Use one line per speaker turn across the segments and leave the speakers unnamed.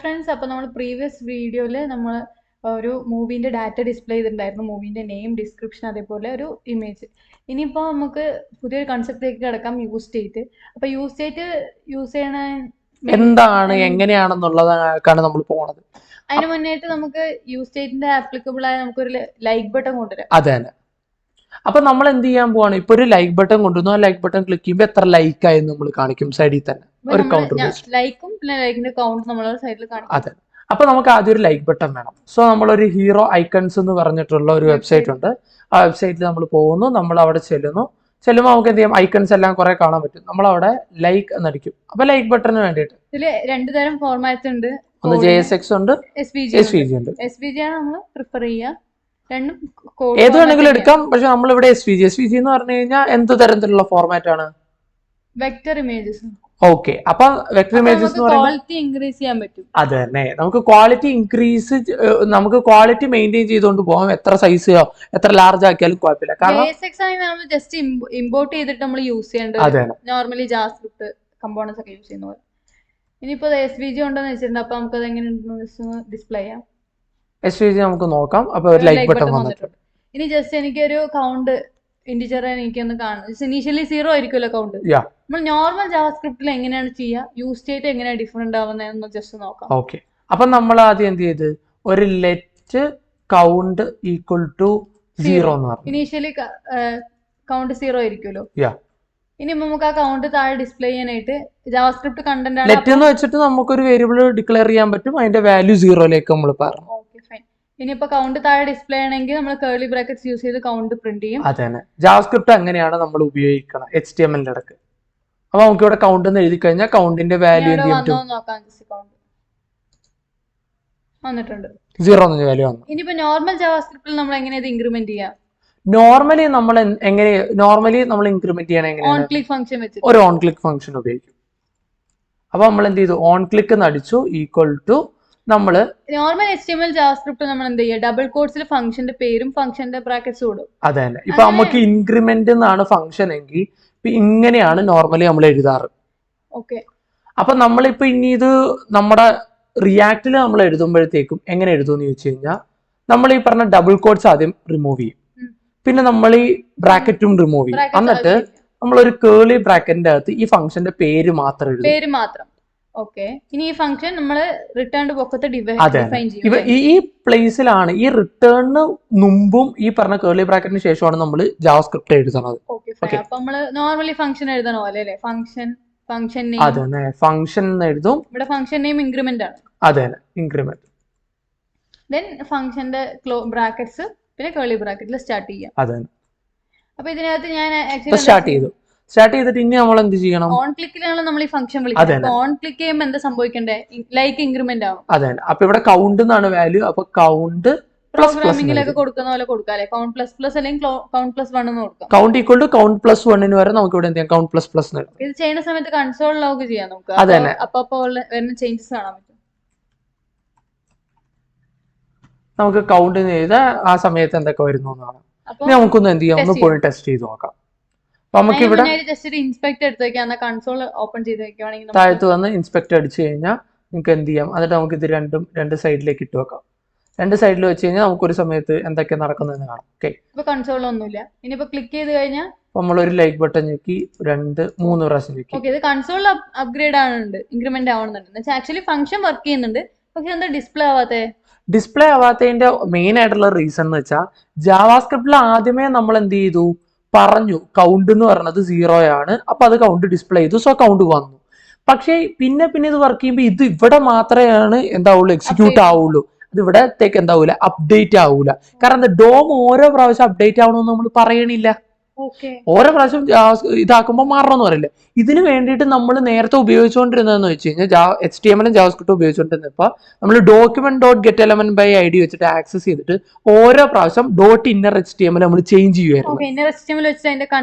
Friends, അപ്പോൾ നമ്മൾ previous വീഡിയോയിൽ നമ്മൾ ഒരു മൂവിൻ്റെ ഡാറ്റ ഡിസ്പ്ലേ ചെയ്തിട്ടുണ്ടായിരുന്നു. മൂവിൻ്റെ നെയിം, ഡിസ്ക്രിപ്ഷൻ, അതേപോലെ ഒരു ഇമേജ്. ഇനിയിപ്പോൾ നമുക്ക് പുതിയൊരു കൺസെപ്റ്റിലേക്ക് കിടക്കാം, യൂസ് സ്റ്റേറ്റ്. അപ്പോൾ യൂസ് സ്റ്റേറ്റ് യൂസ് ചെയ്യണ
എന്താണ് എങ്ങനെയാണെന്നുള്ളതാണ് നമ്മൾ പോണത്.
അതിന് മുന്നായിട്ട് നമുക്ക് യൂസ് സ്റ്റേറ്റിന്റെ ആപ്ലിക്കബിൾ ആയ നമുക്കൊരു ലൈക്ക് ബട്ടൺ കൊണ്ടുവരാം.
അതെ തന്നെ. അപ്പൊ നമ്മൾ എന്ത് ചെയ്യാൻ പോവാണ്, ഇപ്പൊ ഒരു ലൈക്ക് ബട്ടൺ കൊണ്ടുവന്നു. ആ ലൈക്ക് ബട്ടൺ ക്ലിക്ക് ചെയ്യുമ്പോൾ എത്ര ലൈക്ക് ആയെന്ന് നമ്മൾ കാണിക്കും സൈഡിൽ തന്നെ ഒരു കൗണ്ടർ.
ലൈക്കും പിന്നെ ലൈക്കിന്റെ കൗണ്ട് നമ്മൾ സൈഡിൽ കാണിക്കും.
അതെ. അപ്പൊ നമുക്ക് ആദ്യം ഒരു ലൈക്ക് ബട്ടൺ വേണം. സോ നമ്മളൊരു ഹീറോ ഐക്കൺസ് എന്ന് പറഞ്ഞിട്ടുള്ള ഒരു വെബ്സൈറ്റ് ഉണ്ട്. ആ വെബ്സൈറ്റിൽ നമ്മൾ പോകുന്നു, നമ്മൾ അവിടെ ചെല്ലുമ്പോൾ നമുക്ക് എന്ത് ചെയ്യാം, ഐക്കൺസ് എല്ലാം കുറെ കാണാൻ പറ്റും. നമ്മൾ അവിടെ ലൈക്ക് എന്നടിക്കും. അപ്പൊ ലൈക്ക് ബട്ടണിന് വേണ്ടിയിട്ട്
ഇതില് രണ്ടു തരം ഫോർമാറ്റ് ഉണ്ട്.
ഒന്ന് JSX ഉണ്ട്, SVG ഉണ്ട്.
SVG ആണ് നമ്മൾ പ്രിഫർ ചെയ്യുക. രണ്ടും
ഏത് വേണമെങ്കിലും എടുക്കാം. പക്ഷെ നമ്മൾ ഇവിടെ SVG എന്ന് പറഞ്ഞു കഴിഞ്ഞാൽ എന്ത് തരത്തിലുള്ള ഫോർമാറ്റ് ആണ്?
Vector images.
ഓക്കെ. അപ്പൊ വെക്ടർ ഇമേജസ്
ക്വാളിറ്റി ഇൻക്രീസ് ചെയ്യാൻ പറ്റും.
അത് തന്നെ. നമുക്ക് ക്വാളിറ്റി ഇൻക്രീസ്, നമുക്ക് ക്വാളിറ്റി മെയിൻറ്റെയിൻ ചെയ്തുകൊണ്ട് പോകാം. എത്ര സൈസോ എത്ര ലാർജ് ആക്കിയാലും കുഴപ്പമില്ല. കാരണം
നമ്മൾ ജസ്റ്റ് ഇമ്പോർട്ട് ചെയ്തിട്ട് നമ്മൾ യൂസ് ചെയ്യേണ്ടത് നോർമലി ജാവാസ്ക്രിപ്റ്റ് കമ്പോണൻസ് ഒക്കെ യൂസ് ചെയ്യുന്ന പോലെ. ഇനിയിപ്പോ SVG ഉണ്ടെന്ന് വെച്ചിട്ടുണ്ട്. അപ്പൊ നമുക്ക് അത് എങ്ങനെയുണ്ടെന്ന് ഡിസ്പ്ലേ ചെയ്യാം.
SVG നമുക്ക് നോക്കാം. അപ്പൊ ഒരു ലൈക്ക് ബട്ടൺ വന്നിട്ടുണ്ട്.
ഇനി ജസ്റ്റ് എനിക്കൊരു കൗണ്ട് ഇന്റിജർ എനിക്കൊന്ന് കാണും. ഇനീഷ്യലി 0 ആയിരിക്കുമല്ലോ കൗണ്ട്. നമ്മൾ നോർമൽ ജാവാസ്ക്രിപ്റ്റിൽ എങ്ങനെയാണ് ചെയ്യുക, യൂസ് സ്റ്റേറ്റ് എങ്ങനെയാണ് ഡിഫറെന്റ് ആവുന്നതെന്ന് ജസ്റ്റ് നോക്കാം.
ഓക്കെ. അപ്പൊ നമ്മൾ ആദ്യം എന്ത് ചെയ്ത് ഒരു ലെറ്റ് കൗണ്ട് ഈക്വൽ ടു 0 എന്ന് പറഞ്ഞു.
ഇനീഷ്യലി കൗണ്ട് 0 ആയിരിക്കുമല്ലോ. ഇനി നമുക്ക് ആ കൗണ്ട് താഴെ ഡിസ്പ്ലേ ചെയ്യാനായിട്ട് ജാവാസ്ക്രിപ്റ്റ് കണ്ടന്റ് ആണ്.
ലെറ്റ് എന്ന് വെച്ചിട്ട് നമുക്കൊരു വേരിയബിൾ ഡിക്ലെയർ ചെയ്യാൻ പറ്റും. അതിന്റെ വാല്യൂ 0ലേക്ക് നമ്മൾ പറഞ്ഞു.
Okay, fine. ഇനിയിപ്പോ കൗണ്ട് താഴെ ഡിസ്പ്ലേ ആണെങ്കിൽ നമ്മൾ കേർലി ബ്രാക്കറ്റ്സ് യൂസ് ചെയ്ത് കൗണ്ട് പ്രിന്റ് ചെയ്യും.
അതെ. ജാവാസ്ക്രിപ്റ്റ് അങ്ങനെയാണ് നമ്മൾ ഉപയോഗിക്കണം HTML ഇടക്ക്. അപ്പൊ നമുക്ക് ഇവിടെ കൗണ്ട് എന്ന് എഴുതി കഴിഞ്ഞാൽ കൗണ്ടിന്റെ വാല്യൂ
വന്നിട്ടുണ്ട്.
0 എന്ന വാല്യൂ വന്നു.
ഇനിയിപ്പോ നോർമൽ ജാവാസ്ക്രിപ്റ്റിൽ നമ്മൾ എങ്ങനെയാണ് ഇൻക്രിമെന്റ് ചെയ്യാം?
നോർമലി നമ്മൾ ഇൻക്രിമെന്റ് ചെയ്യണം
ഓൺ ക്ലിക്ക് ഫംഗ്ഷൻ വെച്ചിട്ട്
ഒരു ഓൺ ക്ലിക്ക് ഫംഗ്ഷൻ ഉപയോഗിക്കും. അപ്പൊ നമ്മൾ എന്ത് ചെയ്തു, ഓൺ ക്ലിക്ക് നടിച്ചു ഈക്വൽ ടു നമ്മള്
നോർമൽ HTML ജാവാസ്ക്രിപ്റ്റ് നമ്മൾ എന്ത് ചെയ്യുക, ഡബിൾ കോട്ട്സിൽ ഫംഗ്ഷന്റെ പേരും ഫംഗ്ഷന്റെ ബ്രാക്കറ്റ്സും ഇടും.
അതെ തന്നെ. ഇപ്പൊ നമുക്ക് ഇൻക്രിമെന്റ് എന്നാണ് ഫംഗ്ഷൻ എങ്കിൽ ഇങ്ങനെയാണ് നോർമലി നമ്മൾ എഴുതാറ്.
ഓക്കെ.
അപ്പൊ നമ്മളിപ്പോ ഇനി ഇത് നമ്മുടെ റിയാക്റ്റിൽ നമ്മൾ എഴുതുമ്പോഴത്തേക്കും എങ്ങനെ എഴുതുമെന്ന് ചോദിച്ചു കഴിഞ്ഞാൽ നമ്മൾ ഈ പറഞ്ഞ ഡബിൾ കോട്ട്സ് ആദ്യം റിമൂവ് ചെയ്യും. പിന്നെ നമ്മൾ ഈ ബ്രാക്കറ്റും റിമൂവ് ചെയ്യും. എന്നിട്ട് നമ്മളൊരു കേർലി ബ്രാക്കറ്റിന്റെ അകത്ത് ഈ ഫംഗ്ഷന്റെ പേര് മാത്രം എഴുതും.
ഓക്കെ. ഇനി ഈ ഫംഗ്ഷൻ നമ്മൾ റിട്ടേൺ പൊക്കത്ത് ഡിഫൈൻ ചെയ്യും.
ഈ പ്ലേസിലാണ് ഈ റിട്ടേണിന് മുമ്പും ഈ പറഞ്ഞ കേർലി ബ്രാക്കറ്റിന് ശേഷമാണ് നമ്മൾ ജാവാസ്ക്രിപ്റ്റ് എഴുതുന്നത്.
അപ്പൊ നമ്മൾ നോർമലി ഫംഗ്ഷൻ എഴുതണ പോലെ അല്ലേ? Function name.
അതെ, ഫംഗ്ഷൻ എഴുതും.
ഇവിടെ ഫംഗ്ഷൻ നെയിം ഇൻക്രിമെന്റ് ആണ്.
അതെ, ഇൻക്രിമെന്റ്.
ദെൻ ഫംഗ്ഷന്റെ ബ്രാക്കറ്റ്സ് പിന്നെ കേർലി ബ്രാക്കറ്റിൽ സ്റ്റാർട്ട് ചെയ്യാം.
അതെ.
അപ്പൊ ഇതിനകത്ത് ഞാൻ
സ്റ്റാർട്ട് ചെയ്തിട്ട് ഇനി നമ്മൾ എന്ത് ചെയ്യണം?
ഓൺ ക്ലിക്കിലാണ് നമ്മൾ ഈ ഫംഗ്ഷൻ വിളിക്കുന്നത്. ഓൺ ക്ലിക്ക് ചെയ്യുമ്പോൾ എന്താ സംഭവിക്കണ്ടേ? ലൈക്ക് ഇൻക്രിമെന്റ് ആവും.
അതെ. അപ്പൊ ഇവിടെ കൗണ്ട് എന്നാണ് വാല്യൂ. അപ്പൊ കൗണ്ട്
പ്രോഗ്രാമിംഗിലൊക്കെ കൊടുക്കുന്ന പോലെ കൊടുക്കാം അല്ലെ? കൗണ്ട് പ്ലസ് അല്ലെങ്കിൽ കൗണ്ട് +1 എന്ന് കൊടുക്കാം.
കൗണ്ട് ഈക്വൽ ടു കൗണ്ട് +1 വരെ നമുക്ക് ഇവിടെ എന്ത് ചെയ്യാം, കൗണ്ട് പ്ലസ്.
ഇത് ചെയ്യുന്ന സമയത്ത് കൺസോൾ ലോഗ് ചെയ്യാം നമുക്ക്. അപ്പൊ വരുന്ന ചേഞ്ചസ് കാണാൻ പറ്റും.
നമുക്ക് കൗണ്ട് ചെയ്ത ആ സമയത്ത് എന്തൊക്കെ വരുന്നു എന്നാണ്. നമുക്കൊന്ന് എന്ത് ചെയ്യാം, ഒന്ന് പോയി ടെസ്റ്റ് ചെയ്ത് നോക്കാം. നമുക്ക് ഇവിടെ താഴത്ത് വന്ന് ഇൻസ്പെക്ട് അടിച്ചു കഴിഞ്ഞാൽ നിങ്ങൾക്ക് എന്ത് ചെയ്യാം, എന്നിട്ട് നമുക്ക് ഇത് രണ്ട് സൈഡിലേക്ക് ഇട്ട് വെക്കാം. രണ്ട് സൈഡിൽ വെച്ച് കഴിഞ്ഞാൽ നമുക്ക് ഒരു സമയത്ത് എന്തൊക്കെ നടക്കുന്നതെന്ന് കാണാം. ഓക്കെ.
കൺസോളൊന്നുമില്ല. ഇനിയിപ്പോ ക്ലിക്ക് ചെയ്ത് കഴിഞ്ഞാൽ
നമ്മളൊരു ലൈക്ക് ബട്ടൺ ഞെക്കി 2-3 പ്രാവശ്യം ഞെക്കി.
ഇത് കൺസോൾ അപ്ഗ്രേഡ് ആവുന്നുണ്ട്, ഇൻക്രിമെന്റ് ആവുന്നുണ്ട്. ആക്ച്വലി ഫംഗ്ഷൻ വർക്ക് ചെയ്യുന്നുണ്ട്. പക്ഷെ എന്താ
ഡിസ്പ്ലേ ആവാത്തതിന്റെ മെയിൻ ആയിട്ടുള്ള റീസൺ എന്ന് വെച്ചാൽ ജാവാസ്ക്രിപ്റ്റിൽ ആദ്യമേ നമ്മൾ എന്ത് ചെയ്തു, പറഞ്ഞു കൗണ്ട് എന്ന് പറയുന്നത് 0 ആണ്. അപ്പൊ അത് കൗണ്ട് ഡിസ്പ്ലേ ചെയ്തു. സോ കൗണ്ട് വന്നു. പക്ഷേ പിന്നെ ഇത് വർക്ക് ചെയ്യുമ്പോൾ ഇത് ഇവിടെ മാത്രമേ എന്താവുള്ളൂ, എക്സിക്യൂട്ട് ആവുള്ളൂ. അത് ഇവിടത്തേക്ക് എന്താവൂല, അപ്ഡേറ്റ് ആവൂല. കാരണം ഡോം ഓരോ പ്രാവശ്യം അപ്ഡേറ്റ് ആവണമെന്ന് നമ്മൾ പറയണില്ല. ഓരോ പ്രാവശ്യം ഇതാക്കുമ്പോൾ മാറണമെന്ന് പറയില്ല. ഇതിന് വേണ്ടിയിട്ട് നമ്മൾ നേരത്തെ ഉപയോഗിച്ചുകൊണ്ടിരുന്നതെന്ന് വെച്ച് കഴിഞ്ഞാൽ HTML ജാവാസ്ക്രിപ്റ്റ് ഉപയോഗിച്ചുകൊണ്ടിരുന്നപ്പോൾ നമ്മൾ document.getElementById വെച്ചിട്ട് ആക്സസ് ചെയ്തിട്ട് ഓരോ പ്രാവശ്യം .inner.html നമ്മൾ ചേഞ്ച് ചെയ്യുമായിരുന്നു.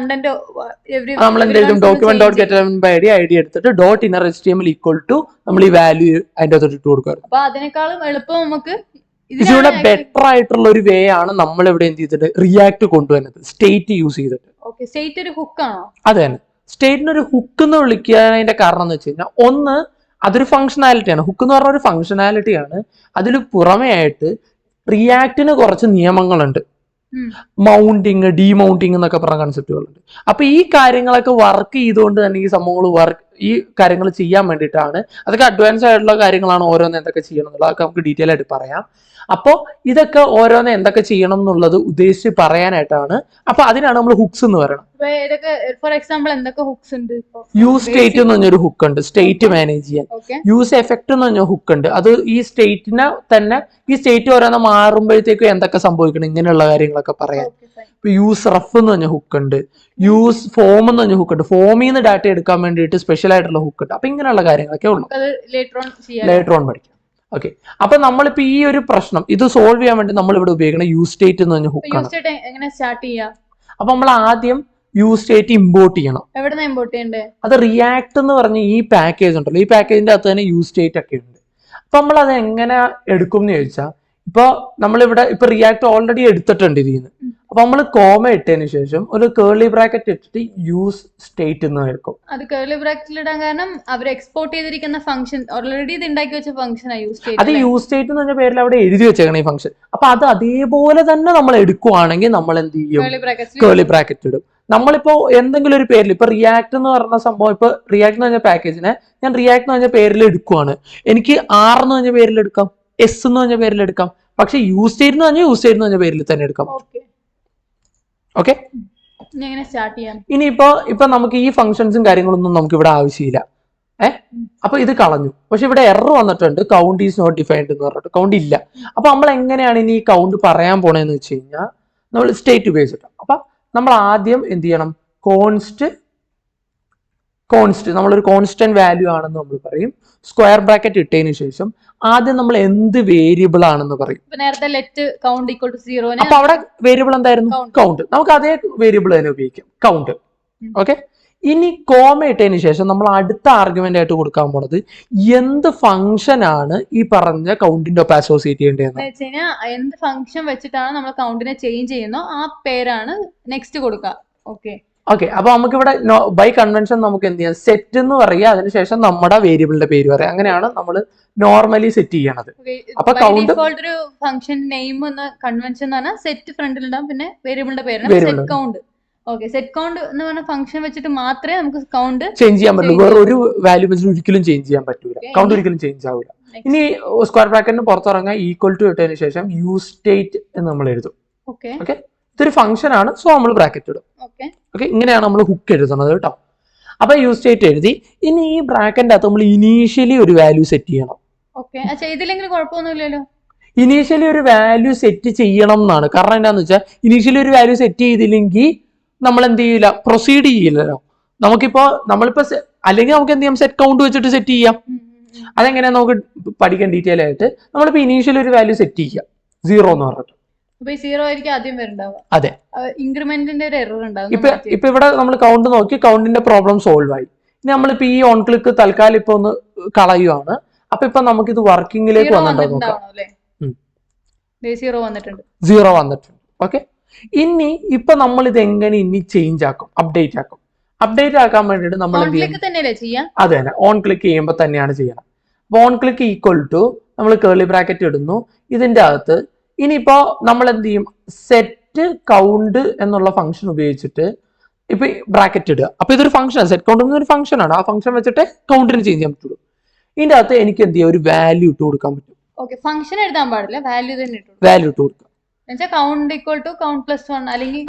നമ്മൾ എന്തെങ്കിലും document.getElementById ഐഡി എടുത്തിട്ട് .inner.html ഈക്വൽ ടു നമ്മൾ ഈ വാല്യൂ അതിന്റെ അകത്തോട്ട് ഇട്ട് കൊടുക്കുക.
അതിനേക്കാളും എളുപ്പം നമുക്ക്
ഇതിലൂടെ ബെറ്റർ ആയിട്ടുള്ള ഒരു വേ ആണ് നമ്മൾ ഇവിടെ എന്ത് ചെയ്തിട്ട് റിയാക്ട് കൊണ്ടുവന്നത്, സ്റ്റേറ്റ് യൂസ് ചെയ്തിട്ട്.
സ്റ്റേറ്റ് ഒരു ഹുക്ക് ആണോ?
അതെ തന്നെ. സ്റ്റേറ്റിന് ഒരു ഹുക്ക് എന്ന് വിളിക്കുന്നതിന്റെ കാരണം എന്ന് വെച്ച് കഴിഞ്ഞാൽ, ഒന്ന് അതൊരു ഫംഗ്ഷനാലിറ്റിയാണ്. ഹുക്ക് എന്ന് പറഞ്ഞ ഒരു ഫംഗ്ഷനാലിറ്റിയാണ്. അതിൽ പുറമെ ആയിട്ട് റിയാക്റ്റിന് കുറച്ച് നിയമങ്ങളുണ്ട്. മൗണ്ടിങ്, ഡീമൗണ്ടിങ് എന്നൊക്കെ പറഞ്ഞ കൺസെപ്റ്റുകളുണ്ട്. അപ്പൊ ഈ കാര്യങ്ങളൊക്കെ വർക്ക് ചെയ്തുകൊണ്ട് തന്നെ ഈ സംഭവങ്ങൾ ഈ കാര്യങ്ങൾ ചെയ്യാൻ വേണ്ടിയിട്ടാണ്. അതൊക്കെ അഡ്വാൻസ് ആയിട്ടുള്ള കാര്യങ്ങളാണ്. ഓരോന്ന് എന്തൊക്കെ ചെയ്യണം എന്നുള്ളത് അതൊക്കെ നമുക്ക് ഡീറ്റെയിൽ ആയിട്ട് പറയാം. അപ്പോൾ ഇതൊക്കെ ഓരോന്ന് എന്തൊക്കെ ചെയ്യണം എന്നുള്ളത് ഉദ്ദേശിച്ച് പറയാനായിട്ടാണ്. അപ്പൊ അതിനാണ് നമ്മൾ ഹുക്സ് എന്ന് പറയുന്നത്.
ഫോർ എക്സാമ്പിൾ എന്തൊക്കെ ഹുക്സ് ഉണ്ട്?
യൂസ് സ്റ്റേറ്റ് എന്ന് പറഞ്ഞൊരു ഹുക്ക് ഉണ്ട്, സ്റ്റേറ്റ് മാനേജ് ചെയ്യാൻ. യൂസ് എഫക്ട് എന്ന് പറഞ്ഞ ഹുക്ക് ഉണ്ട്. അത് ഈ സ്റ്റേറ്റിനെ തന്നെ, ഈ സ്റ്റേറ്റ് ഓരോന്ന് മാറുമ്പോഴത്തേക്കും എന്തൊക്കെ സംഭവിക്കണം ഇങ്ങനെയുള്ള കാര്യങ്ങളൊക്കെ പറയാം. ഇപ്പൊ യൂസ് റഫ് എന്ന് പറഞ്ഞ ഹുക്ക് ഉണ്ട്, യൂസ് ഫോം എന്ന് പറഞ്ഞ ഹുക്ക് ഉണ്ട്. ഫോമിൽ നിന്ന് ഡാറ്റ എടുക്കാൻ വേണ്ടിയിട്ട് സ്പെഷ്യൽ ആയിട്ടുള്ള ഹുക്ക് ഉണ്ട്. അപ്പൊ ഇങ്ങനെയുള്ള കാര്യങ്ങളൊക്കെ ഉള്ളു, ലേറ്റർ ഓൺ പഠിക്കാം. ഓക്കെ, അപ്പൊ നമ്മളിപ്പോ ഈ ഒരു പ്രശ്നം ഇത് സോൾവ് ചെയ്യാൻ വേണ്ടി നമ്മൾ ഇവിടെ ഉപയോഗിക്കുന്ന യൂസ് സ്റ്റേറ്റ് എന്ന് പറഞ്ഞ ഹുക്കാണ്. അപ്പൊ നമ്മൾ ആദ്യം യൂസ് സ്റ്റേറ്റ് ഇമ്പോർട്ട് ചെയ്യണം.
എവിടെന്നാ ഇമ്പോർട്ട് ചെയ്യണ്ടേ?
അത് റിയാക്ട് എന്ന് പറഞ്ഞ ഈ പാക്കേജ് ഉണ്ടല്ലോ, ഈ പാക്കേജിന്റെ അകത്ത് തന്നെ യൂസ് സ്റ്റേറ്റ് ഒക്കെ ഉണ്ട്. അപ്പൊ നമ്മൾ അത് എങ്ങനെ എടുക്കും എന്ന് ചോദിച്ചാൽ, ഇപ്പൊ നമ്മളിവിടെ ഇപ്പൊ റിയാക്ട് ഓൾറെഡി എടുത്തിട്ടുണ്ട് ഇതിൽ നിന്ന്. അപ്പൊ നമ്മൾ കോമ ഇട്ടതിന് ശേഷം ഒരു കേർലി ബ്രാക്കറ്റ് ഇട്ടിട്ട് യൂസ് സ്റ്റേറ്റ് എന്ന് എടുക്കും.
അത് കേർലി ബ്രാക്കറ്റിൽ ഇടാൻ കാരണം അവർ എക്സ്പോർട്ട് ചെയ്തിരിക്കുന്ന ഫംഗ്ഷൻ ഓൾറെഡി ഇത് ഉണ്ടാക്കി വെച്ച ഫംഗ്ഷൻ യൂസ് സ്റ്റേറ്റ്.
അത് യൂസ് സ്റ്റേറ്റ് എന്ന് പറഞ്ഞ പേരിൽ അവിടെ എഴുതി വെച്ചേക്കണം ഈ ഫംഗ്ഷൻ. അപ്പൊ അത് അതേപോലെ തന്നെ നമ്മൾ എടുക്കുവാണെങ്കിൽ നമ്മൾ എന്ത് ചെയ്യും? കേർലി ബ്രാക്കറ്റ് ഇടും. നമ്മളിപ്പോ എന്തെങ്കിലും ഒരു പേരിൽ ഇപ്പൊ റിയാക്ട് എന്ന് പറഞ്ഞ സംഭവം, ഇപ്പൊ റിയാക്ട് എന്ന് പറഞ്ഞ പാക്കേജിനെ ഞാൻ റിയാക്ട് എന്ന് പറഞ്ഞ പേരിൽ എടുക്കുവാണ്. എനിക്ക് ആർ എന്ന് പറഞ്ഞ പേരിൽ എടുക്കാം, എസ് എന്ന് പറഞ്ഞ പേരിൽ എടുക്കാം. പക്ഷെ യൂസ് സ്റ്റേറ്റ് എന്ന് പറഞ്ഞാൽ യൂസ് സ്റ്റേറ്റ് എന്ന് പറഞ്ഞ പേരിൽ തന്നെ എടുക്കാം. ഓക്കെ, ഇനിയിപ്പോ നമുക്ക് ഈ ഫംഗ്ഷൻസും കാര്യങ്ങളൊന്നും നമുക്ക് ഇവിടെ ആവശ്യമില്ല. അപ്പൊ ഇത് കളഞ്ഞു. പക്ഷെ ഇവിടെ എറർ വന്നിട്ടുണ്ട്, കൗണ്ട് ഈസ് നോട്ട് ഡിഫൈൻഡ് എന്ന് പറഞ്ഞിട്ട് കൗണ്ട് ഇല്ല. അപ്പൊ നമ്മൾ എങ്ങനെയാണ് ഇനി ഈ കൗണ്ട് പറയാൻ പോണേന്ന് വെച്ച് കഴിഞ്ഞാൽ നമ്മൾ സ്റ്റേറ്റ് ഉപയോഗിച്ചിട്ട്, അപ്പൊ നമ്മൾ ആദ്യം എന്ത് ചെയ്യണം? കോൺസ്റ്റ് നമ്മളൊരു കോൺസ്റ്റന്റ് വാല്യൂ ആണെന്ന് നമ്മൾ പറയും. സ്ക്വയർ ബ്രാക്കറ്റ് ഇട്ടതിന് ശേഷം ആദ്യം നമ്മൾ എന്ത് വേരിയബിൾ ആണെന്ന് പറയും. അപ്പൊ അവിടെ വേരിയബിൾ എന്തായിരുന്നു? കൗണ്ട്. നമുക്ക് അതേ വേരിയബിൾ തന്നെ ഉപയോഗിക്കാം, കൗണ്ട്. ഓക്കെ, ഇനി കോമ ഇട്ടതിന് ശേഷം നമ്മൾ അടുത്ത ആർഗ്യുമെന്റ് ആയിട്ട് കൊടുക്കാൻ പോണത് എന്ത് ഫംഗ്ഷൻ ആണ് ഈ പറഞ്ഞ കൗണ്ടിന്റെ ഒപ്പം അസോസിയേറ്റ് ചെയ്യേണ്ടത്.
എന്ത് ഫംഗ്ഷൻ വെച്ചിട്ടാണ് നമ്മൾ കൗണ്ടിനെ ചേഞ്ച് ചെയ്യുന്നോ ആ പേരാണ് നെക്സ്റ്റ് കൊടുക്കുക.
ഓക്കെ, അപ്പൊ നമുക്ക് ഇവിടെ ബൈ കൺവെൻഷൻ നമുക്ക് എന്ത് ചെയ്യാം? സെറ്റ് എന്ന് പറയുക, അതിനുശേഷം നമ്മുടെ വേരിയബിളിന്റെ പേര് പറയാം. അങ്ങനെയാണ് നമ്മൾ നോർമലി സെറ്റ് ചെയ്യണത്. അപ്പൊ കൗണ്ട്
ഒരു ഫംഗ്ഷൻ നെയിം എന്ന കൺവെൻഷൻ എന്ന് പറഞ്ഞാൽ സെറ്റ് ഫ്രണ്ടിൽ ഇടാം, പിന്നെ വേരിയബിളിന്റെ പേര് set count. Okay, set count എന്ന് പറഞ്ഞ ഫംഗ്ഷൻ വെച്ചിട്ട് മാത്രമേ നമുക്ക് കൗണ്ട്
ചേഞ്ച് ചെയ്യാൻ പറ്റുള്ളൂ. വേറെ ഒരു വാല്യൂ വെച്ചിട്ട് ഒരിക്കലും ചേഞ്ച് ചെയ്യാൻ പറ്റൂല. കൗണ്ട് ഒരിക്കലും ചേഞ്ച് ആവില്ല. ഇനി സ്ക്വയർ ബ്രാക്കറ്റിന് പുറത്തിറങ്ങാൻ ഈക്വൽ ടു ഇട്ടതിന് ശേഷം യൂസ് സ്റ്റേറ്റ് എന്ന് നമ്മൾ എഴുതും. ഓക്കെ, ഇതൊരു ഫംഗ്ഷൻ ആണ്, സോ നമ്മൾ ബ്രാക്കറ്റ് ഇടും. ഓക്കെ, ഇങ്ങനെയാണ് നമ്മൾ ഹുക്ക് എഴുതുന്നത് കേട്ടോ. അപ്പൊ യൂസ് സ്റ്റേറ്റ് എഴുതി. ഇനി ഈ ബ്രാക്കറ്റിന്റെ അകത്ത് നമ്മൾ ഇനീഷ്യലി ഒരു വാല്യൂ സെറ്റ് ചെയ്യണം. ഇനീഷ്യലി ഒരു വാല്യൂ സെറ്റ് ചെയ്യണം എന്നാണ് കാരണം. എന്താന്ന് വെച്ചാൽ ഇനീഷ്യലി ഒരു വാല്യൂ സെറ്റ് ചെയ്തില്ലെങ്കിൽ നമ്മൾ എന്ത് ചെയ്യില്ല, പ്രൊസീഡ് ചെയ്യില്ലല്ലോ. നമ്മളിപ്പോ അല്ലെങ്കിൽ നമുക്ക് എന്ത് ചെയ്യാം? സെറ്റ് കൗണ്ട് വെച്ചിട്ട് സെറ്റ് ചെയ്യാം. അതെങ്ങനെയാ നമുക്ക് പഠിക്കാൻ ഡീറ്റെയിൽ ആയിട്ട്. നമ്മളിപ്പോ ഇനീഷ്യലി ഒരു വാല്യൂ സെറ്റ് ചെയ്യുക 0 എന്ന് പറഞ്ഞിട്ട്. അതെ,
ഇൻക്രിമെന്റിന്റെ ഒരു എറർ ഉണ്ടാവും.
ഇപ്പൊ ഇവിടെ നമ്മൾ കൗണ്ട് നോക്കി, കൗണ്ടിന്റെ പ്രോബ്ലം സോൾവ് ആയി. ഇനി നമ്മളിപ്പോ ഈ ഓൺ ക്ലിക്ക് തൽക്കാലം ഇപ്പൊ ഒന്ന് കളയുവാണ്. അപ്പൊ ഇപ്പൊ നമുക്ക് ഇത് വർക്കിംഗിലേക്ക് വന്നിട്ടുണ്ടോ? 0 വന്നിട്ടുണ്ട്. ഓക്കെ, ഇനി ഇപ്പൊ നമ്മൾ ഇത് എങ്ങനെ ഇനി ചേഞ്ച് ആക്കും? അപ്ഡേറ്റ് ആക്കും. അപ്ഡേറ്റ് ആക്കാൻ വേണ്ടിട്ട് നമ്മൾ എന്ത് ചെയ്യും? അതെ തന്നെ, ഓൺ ക്ലിക്ക് ചെയ്യുമ്പോൾ തന്നെയാണ് ചെയ്യണം. അപ്പൊ ഓൺ ക്ലിക്ക് ഈക്വൽ ടു നമ്മൾ കേർലി ബ്രാക്കറ്റ് ഇടുന്നു. ഇതിന്റെ അകത്ത് ഇനിയിപ്പോ നമ്മൾ എന്ത് ചെയ്യും? സെറ്റ് കൗണ്ട് എന്നുള്ള ഫംഗ്ഷൻ ഉപയോഗിച്ചിട്ട് ഇപ്പൊ ബ്രാക്കറ്റ് ഇടുക. അപ്പൊ ഇതൊരു ഫംഗ്ഷൻ, സെറ്റ് കൗണ്ട് എന്നൊരു ഫംഗ്ഷൻ ആണ്. ആ ഫംഗ്ഷൻ വെച്ചിട്ട് കൗണ്ടിന് ചേഞ്ച് ചെയ്യാൻ പറ്റുള്ളൂ. ഇതിന്റെ അകത്ത് എനിക്ക് എന്ത് ചെയ്യാം? ഒരു വാല്യൂ ഇട്ട് കൊടുക്കാൻ പറ്റും.
ഫംഗ്ഷൻ എഴുതാൻ പാടില്ല, വാല്യൂ
ഇട്ട് കൊടുക്കാം.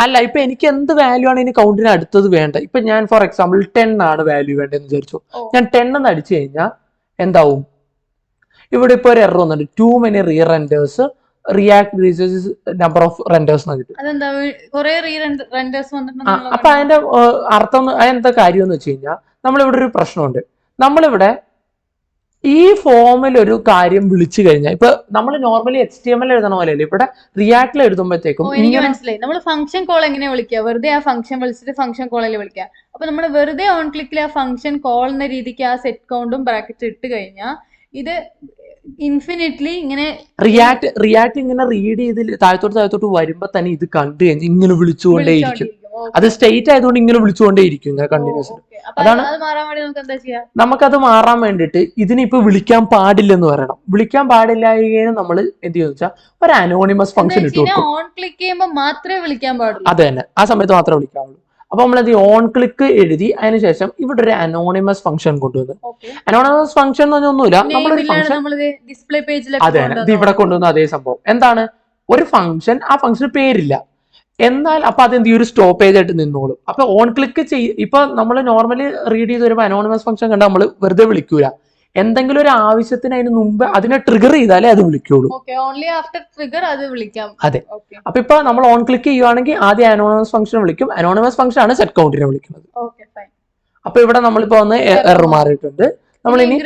അല്ല,
ഇപ്പൊ എനിക്ക് എന്ത് വാല്യൂ ആണ് ഇനി കൗണ്ടിന് അടുത്തത് വേണ്ട. ഇപ്പൊ ഞാൻ ഫോർ എക്സാമ്പിൾ 10 ആണ് വാല്യൂ വേണ്ടതെന്ന് വിചാരിച്ചു. ഞാൻ 10 എന്ന് അടിച്ചു കഴിഞ്ഞാൽ എന്താവും? ഇവിടെ ഇപ്പൊ ഒരു എറർ വന്നിട്ട് too many rerenders React റീസേഴ്സ് നമ്പർ ഓഫ് റെൻഡേഴ്സ് എന്ന് കിട്ടും. അപ്പൊ അതിന്റെ അർത്ഥം എന്താ കാര്യം എന്ന് വെച്ച് കഴിഞ്ഞാൽ, നമ്മളിവിടെ ഒരു പ്രശ്നമുണ്ട്. നമ്മളിവിടെ ഈ ഫോമിൽ ഒരു കാര്യം വിളിച്ചു കഴിഞ്ഞാൽ, ഇപ്പൊ നമ്മൾ നോർമലി HTML എഴുതണ പോലെയല്ലേ ഇവിടെ റിയാക്ടിൽ എഴുതുമ്പോഴത്തേക്കും
മനസ്സിലായി. നമ്മൾ ഫംഗ്ഷൻ കോൾ എങ്ങനെ വിളിക്കുക? വെറുതെ ആ ഫംഗ്ഷൻ വിളിച്ചിട്ട് ഫംഗ്ഷൻ കോളിൽ വിളിക്കുക. അപ്പൊ നമ്മൾ വെറുതെ ഓൺ ക്ലിക്കിൽ ആ ഫംഗ്ഷൻ കോൾ എന്ന രീതിക്ക് ആ സെറ്റ് കൗണ്ടും ബ്രാക്കറ്റ് ഇട്ട് കഴിഞ്ഞാൽ ഇത് ഇൻഫിനിറ്റ്ലി ഇങ്ങനെ
റിയാക്ട് ഇങ്ങനെ റീഡ് ചെയ്ത് താഴത്തോട്ട് വരുമ്പോ തന്നെ ഇത് കണ്ടു കഴിഞ്ഞാൽ ഇങ്ങനെ വിളിച്ചുകൊണ്ടേയിരിക്കും. അത് സ്റ്റേറ്റ് ആയതുകൊണ്ട് ഇങ്ങനെ വിളിച്ചുകൊണ്ടേയിരിക്കും കണ്ടിന്യൂസ്. അതാണ്
അത് മാറാൻ വേണ്ടി നമുക്ക് എന്താ ചെയ്യാം?
നമുക്കത് മാറാൻ വേണ്ടിയിട്ട് ഇതിനിപ്പോ വിളിക്കാൻ പാടില്ലെന്ന് പറയണം. വിളിക്കാൻ പാടില്ലായെങ്കിൽ നമ്മൾ എന്ത് ചെയ്യുന്ന വെച്ചാൽ ഒരു അനോണിമസ് ഫംഗ്ഷൻ ഇട്ട് കൊടുക്കും.
ഓൺ ക്ലിക്ക് ചെയ്യുമ്പോൾ മാത്രമേ വിളിക്കാൻ പാടുള്ളൂ.
അത് തന്നെ, ആ സമയത്ത് മാത്രമേ വിളിക്കാവുള്ളൂ. അപ്പൊ നമ്മൾ എന്ത് ഓൺ ക്ലിക്ക് എഴുതി അതിനുശേഷം ഇവിടെ ഒരു അനോണിമസ് ഫംഗ്ഷൻ കൊണ്ടുവന്നു. അനോണിമസ് ഫംഗ്ഷൻ എന്ന് പറഞ്ഞാൽ ഒന്നുമില്ല, നമ്മളൊരു ഫംഗ്ഷൻ
ഡിസ്പ്ലേ പേജിൽ
അതെ ഇത് ഇവിടെ കൊണ്ടുവന്ന അതേ സംഭവം. എന്താണ് ഒരു ഫംഗ്ഷൻ, ആ ഫംഗ്ഷന് പേരില്ല, എന്നാൽ അപ്പൊ അതെന്ത് ഒരു സ്റ്റോപ്പേജ് ആയിട്ട് നിന്നോളും. അപ്പൊ ഓൺ ക്ലിക്ക് ഇപ്പൊ നമ്മൾ നോർമലി റീഡ് ചെയ്ത് വരുമ്പോൾ അനോണിമസ് ഫംഗ്ഷൻ കണ്ടാൽ നമ്മൾ വെറുതെ വിളിക്കൂല, എന്തെങ്കിലും ഒരു ആവശ്യത്തിന് അതിന് മുമ്പ് അതിനെ ട്രിഗർ ചെയ്താലേ അത് വിളിക്കുള്ളൂ. അതെ. അപ്പൊ ഇപ്പൊ നമ്മൾ ഓൺ ക്ലിക്ക് ചെയ്യുവാണെങ്കിൽ ആദ്യം അനോണിമസ് ഫംഗ്ഷൻ വിളിക്കും. അനോണിമസ് ഫംഗ്ഷൻ ആണ് സെറ്റ് കൗണ്ടിനെ വിളിക്കുന്നത്. അപ്പൊ ഇവിടെ നമ്മളിപ്പോ ഒന്ന് എറർ മാറിയിട്ടുണ്ട്. നമ്മൾ ഇനി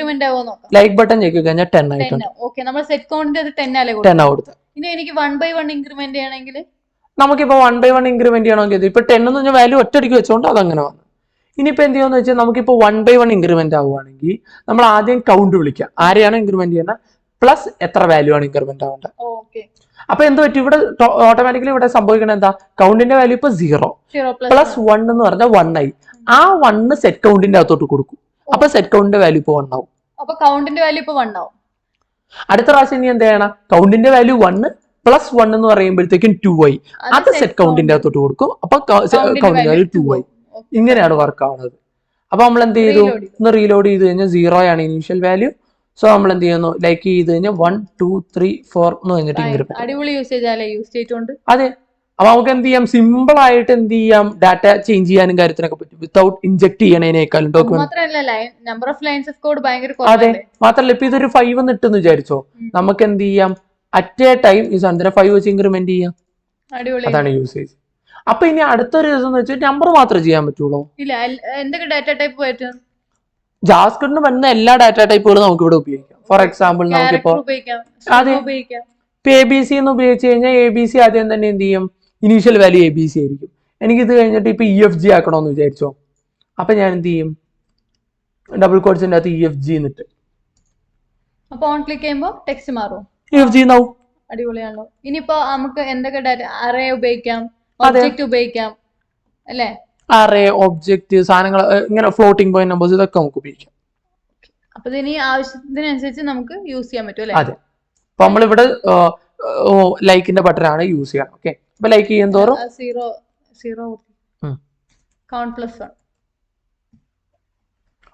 ലൈക്ക് ബട്ടൺ ഞെക്കി കഴിഞ്ഞാൽ 10 ആയിട്ടുണ്ട്. 10 കൊടുത്ത്
ഇനി എനിക്ക് 1 by 1 ഇൻക്രിമെന്റ് ചെയ്യണമെങ്കിൽ
നമുക്കിപ്പോ 1 by 1 ഇൻക്രിമെന്റ് ചെയ്യണമെങ്കിൽ ഇപ്പൊ 10 എന്ന് പറഞ്ഞാൽ വാല്യൂ ഒറ്റയടിക്ക് വെച്ചോണ്ട് അതങ്ങനെ വന്നു. ഇനിയിപ്പോ എന്ത് ചെയ്യുമെന്ന് വെച്ചാൽ നമുക്കിപ്പോ 1 by 1 ഇൻക്രിമെന്റ് ആവുകയാണെങ്കിൽ നമ്മൾ ആദ്യം കൗണ്ട് വിളിക്കാം. ആരെയാണ് ഇൻക്രിമെന്റ് ചെയ്യുന്നത് പ്ലസ് എത്ര വാല്യൂ ആണ് ഇൻക്രിമെന്റ് ആവേണ്ടത്. അപ്പൊ എന്ത് പറ്റും ഇവിടെ ഓട്ടോമാറ്റിക്കലി ഇവിടെ സംഭവിക്കുന്നത് എന്താ, കൗണ്ടിന്റെ വാല്യൂ ഇപ്പൊ 0 പ്ലസ് 1 എന്ന് പറഞ്ഞാൽ 1 ആയി. ആ 1 സെറ്റ് കൗണ്ടിന്റെ അകത്തോട്ട് കൊടുക്കും. അപ്പൊ സെറ്റ് കൗണ്ടിന്റെ വാല്യൂ ഇപ്പൊ 1 ആവും.
അപ്പൊ കൗണ്ടിന്റെ വാല്യൂ ഇപ്പൊ 1 ആവും.
അടുത്ത പ്രാവശ്യം ഇനി എന്ത് ചെയ്യണം, കൗണ്ടിന്റെ വാല്യൂ 1 പ്ലസ് 1 എന്ന് പറയുമ്പോഴത്തേക്കും 2 ആയി. അത് സെറ്റ് കൗണ്ടിന്റെ അകത്തോട്ട് കൊടുക്കും. അപ്പൊ കൗണ്ടിന്റെ വാല്യൂ 2 ആയി. ഇങ്ങനെയാണ് വർക്ക് ആവുന്നത്. അപ്പൊ നമ്മൾ എന്ത് ചെയ്തു, ഒന്ന് റീലോഡ് ചെയ്ത് കഴിഞ്ഞാൽ 0 ആണ് ഇനീഷ്യൽ വാല്യൂ. സോ നമ്മൾ എന്ത് ചെയ്യുന്നു, ലൈക്ക് ചെയ്ത് കഴിഞ്ഞാൽ 1 2 3 4 എന്ന് കഴിഞ്ഞിട്ട് ഇൻക്രിമെന്റ്.
അടിപൊളി യൂസേജ് അല്ലേ, യൂസ് ചെയ്തിട്ടുണ്ട്.
അതെ. അപ്പൊ നമുക്ക് എന്ത് ചെയ്യാം, സിമ്പിൾ ആയിട്ട് എന്ത് ചെയ്യാം, ഡാറ്റ ചേഞ്ച് ചെയ്യാനും കാര്യത്തിനൊക്കെ പറ്റും വിത്തൗട്ട് ഇൻജെക്ട് ചെയ്യണേനേക്കാളും ഡോക്യുമെന്റ്. അതെ, മാത്രല്ല ഇപ്പൊ ഇതൊരു 5 എന്ന് ഇട്ടെന്ന് വിചാരിച്ചോ, നമുക്ക് എന്ത് ചെയ്യാം അറ്റ് എ ടൈം ഈ സാധനത്തിന് 5 വെച്ച് ഇൻക്രിമെന്റ് ചെയ്യാം. അതാണ് യൂസേജ്. അപ്പൊ ഇനി അടുത്തൊരു ദിവസം എന്ന് വെച്ചാൽ നമ്പർ മാത്രമേ ചെയ്യാൻ പറ്റുള്ളൂ.
എന്തൊക്കെ ഡാറ്റ ടൈപ്പ് പറ്റും?
ജാവാസ്ക്രിപ്റ്റിന് വരുന്ന എല്ലാ ഡാറ്റ ടൈപ്പുകളും നമുക്ക് ഇവിടെ ഉപയോഗിക്കാം. ഫോർ എക്സാമ്പിൾ നമുക്കിപ്പോ അതെ ഇപ്പൊ ABC എന്ന് ഉപയോഗിച്ച് കഴിഞ്ഞാൽ ABC ആദ്യം തന്നെ എന്ത് ചെയ്യും, ഇനീഷ്യൽ വാല്യൂ ABC ആയിരിക്കും. എനിക്കിത് കഴിഞ്ഞിട്ട് ഇപ്പൊ EFG ആക്കണമെന്ന് വിചാരിച്ചോ, അപ്പൊ ഞാൻ എന്ത് ചെയ്യും, ഡബിൾ കോഡ്സിന്റെ അകത്ത് EFG എന്നിട്ട്
അപ്പൊ ഓൺ ക്ലിക്ക് ചെയ്യുമ്പോൾ ടെക്സ്റ്റ് മാറും,
EFG എന്നാവും.
അടിപൊളിയാണല്ലോ. ഇനിയിപ്പോ നമുക്ക് എന്തൊക്കെ ഡാറ്റ, അറേ ഉപയോഗിക്കാം, ഒബ്ജക്റ്റ് ഉപയോഗിക്കാം അല്ലേ?
അറേ, ഒബ്ജക്റ്റ്, സാധനങ്ങൾ, ഇങ്ങനെ ഫ്ലോട്ടിംഗ് പോയിന്റ് നമ്പേഴ്സ്, ഇതൊക്കെ നമുക്ക് ഉപയോഗിക്കാം.
അപ്പൊ ഇതിന് ആവശ്യത്തിനനുസരിച്ച് നമുക്ക് യൂസ് ചെയ്യാൻ പറ്റും അല്ലേ?
അതെ. അപ്പൊ നമ്മളിവിടെ ലൈക്കിന്റെ ബട്ടൺ ആണ് യൂസ് ചെയ്യാം. ഓക്കെ. അപ്പൊ ലൈക്ക് ചെയ്യും തോറും
0 കൗണ്ട് പ്ലസ് 1.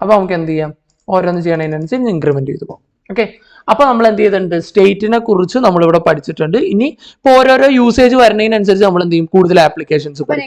അപ്പൊ നമുക്ക് എന്ത് ചെയ്യാം, ഓരോന്ന് ചെയ്യണതിനനുസരിച്ച് ഇൻക്രിമെന്റ് ചെയ്തു പോകും. ഓക്കെ. അപ്പൊ നമ്മൾ എന്ത് ചെയ്തിട്ടുണ്ട്, സ്റ്റേറ്റിനെ കുറിച്ച് നമ്മളിവിടെ പഠിച്ചിട്ടുണ്ട്. ഇനി ഇപ്പൊ ഓരോരോ യൂസേജ് വരുന്നതിനനുസരിച്ച് നമ്മൾ എന്ത് ചെയ്യും, കൂടുതൽ ആപ്ലിക്കേഷൻസ് പഠിക്കും.